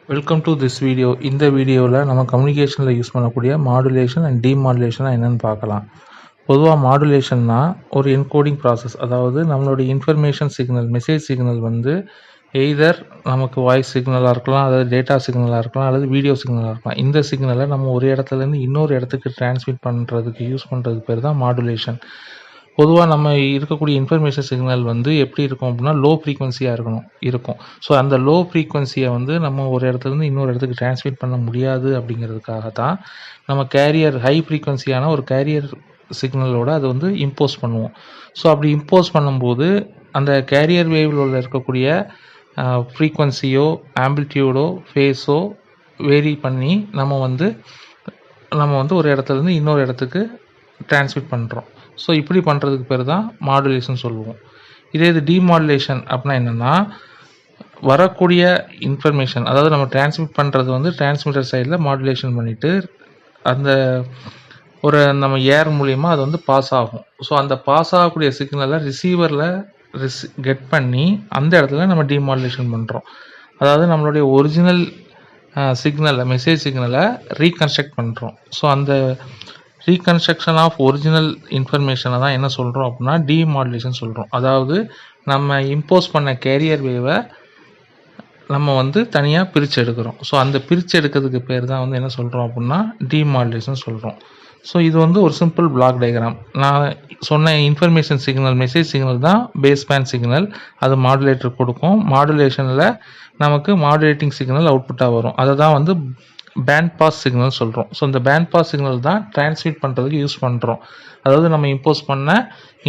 Welcome to this video. இந்த வீடியோவில் நம்ம கம்யூனிகேஷனில் யூஸ் பண்ணக்கூடிய மாடுலேஷன் அண்ட் டீமாடுலேஷனாக என்னென்னு பார்க்கலாம். பொதுவாக மாடுலேஷன்னா ஒரு என்கோடிங் ப்ராசஸ், அதாவது நம்மளுடைய இன்ஃபர்மேஷன் சிக்னல், மெசேஜ் சிக்னல் வந்து எய்தர் நமக்கு வாய்ஸ் சிக்னலாக இருக்கலாம், அதாவது டேட்டா சிக்னலாக இருக்கலாம், அல்லது வீடியோ சிக்னலாக இருக்கலாம். இந்த சிக்னலை நம்ம ஒரு இடத்துலேருந்து இன்னொரு இடத்துக்கு டிரான்ஸ்மிட் பண்ணுறதுக்கு யூஸ் பண்ணுறதுக்கு பேர் தான் மாடுலேஷன். பொதுவாக நம்ம இருக்கக்கூடிய இன்ஃபர்மேஷன் சிக்னல் வந்து எப்படி இருக்கும் அப்படின்னா லோ ஃப்ரீக்வன்சியாக இருக்கும். ஸோ அந்த லோ ஃப்ரீக்வன்சியை வந்து நம்ம ஒரு இடத்துலேருந்து இன்னொரு இடத்துக்கு டிரான்ஸ்மிட் பண்ண முடியாது. அப்படிங்கிறதுக்காக தான் நம்ம கேரியர் ஹை ஃப்ரீக்வன்சியான ஒரு கேரியர் சிக்னலோட அதை வந்து இம்போஸ் பண்ணுவோம். ஸோ அப்படி இம்போஸ் பண்ணும்போது அந்த கேரியர் வேவில் உள்ள இருக்கக்கூடிய ஃப்ரீக்வன்சியோ ஆம்பிளிடியூடோ ஃபேஸோ வேரி பண்ணி நம்ம வந்து ஒரு இடத்துலேருந்து இன்னொரு இடத்துக்கு டிரான்ஸ்மிட் பண்ணுறோம். ஸோ இப்படி பண்ணுறதுக்கு பேர் தான் மாடுலேஷன் சொல்லுவோம். இது டீமாடுலேஷன் அப்படின்னா என்னென்னா, வரக்கூடிய இன்ஃபர்மேஷன், அதாவது நம்ம டிரான்ஸ்மிட் பண்ணுறது வந்து டிரான்ஸ்மிட்டர் சைடில் மாடுலேஷன் பண்ணிவிட்டு அந்த நம்ம ஏர் மூலிமா அது வந்து பாஸ் ஆகும். ஸோ அந்த பாஸ் ஆகக்கூடிய சிக்னலை ரிசீவரில் கெட் பண்ணி அந்த இடத்துல நம்ம டீமாடுலேஷன் பண்ணுறோம். அதாவது நம்மளுடைய ஒரிஜினல் சிக்னலை, மெசேஜ் சிக்னலை ரீகன்ஸ்ட்ரக்ட் பண்ணுறோம். ஸோ அந்த ரீகன்ஸ்ட்ரக்ஷன் ஆஃப் ஒரிஜினல் இன்ஃபர்மேஷனை தான் என்ன சொல்கிறோம் அப்படின்னா டீமாடுலேஷன் சொல்கிறோம். அதாவது நம்ம இம்போஸ் பண்ண கேரியர் வேவை நம்ம வந்து தனியாக பிரித்து எடுக்கிறோம். ஸோ அந்த பிரித்து எடுக்கிறதுக்கு பேர் தான் வந்து என்ன சொல்கிறோம் அப்படின்னா டீமாடுலேஷன் சொல்கிறோம். ஸோ இது வந்து ஒரு சிம்பிள் பிளாக் டயக்ராம். நான் சொன்ன இன்ஃபர்மேஷன் சிக்னல், மெசேஜ் சிக்னல் தான் பேஸ் பேண்ட் சிக்னல். அது மாடுலேட்டர் கொடுக்கும். மாடுலேஷனில் நமக்கு மாடுலேட்டிங் சிக்னல் அவுட்புட்டாக வரும். அதை தான் வந்து பேண்ட் பாஸ் சிக்னல் சொல்கிறோம். ஸோ இந்த பேண்ட் பாஸ் சிக்னல் தான் டிரான்ஸ்மிட் பண்ணுறதுக்கு யூஸ் பண்ணுறோம். அதாவது நம்ம இம்போஸ் பண்ண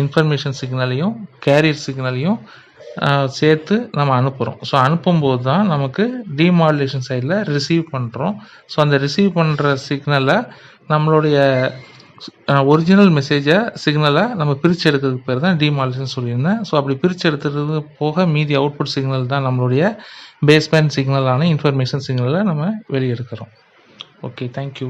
இன்ஃபர்மேஷன் சிக்னலையும் கேரியர் சிக்னலையும் சேர்த்து நம்ம அனுப்புகிறோம். ஸோ அனுப்பும்போது தான் நமக்கு டீமாடுலேஷன் சைடில் ரிசீவ் பண்ணுறோம். ஸோ அந்த ரிசீவ் பண்ணுற சிக்னலை நம்மளுடைய ஒரிஜினல் சிக்னலை நம்ம பிரித்து எடுக்கிறதுக்கு பேர் தான் டீமாடுலேஷன் சொல்லியிருந்தேன். ஸோ அப்படி பிரித்து எடுத்துறது போக மீதி அவுட்புட் சிக்னல் தான் நம்மளுடைய பேஸ் பேண்ட் சிக்னலான இன்ஃபர்மேஷன் சிக்னலை நம்ம வெளியெடுக்கிறோம். Okay, thank you.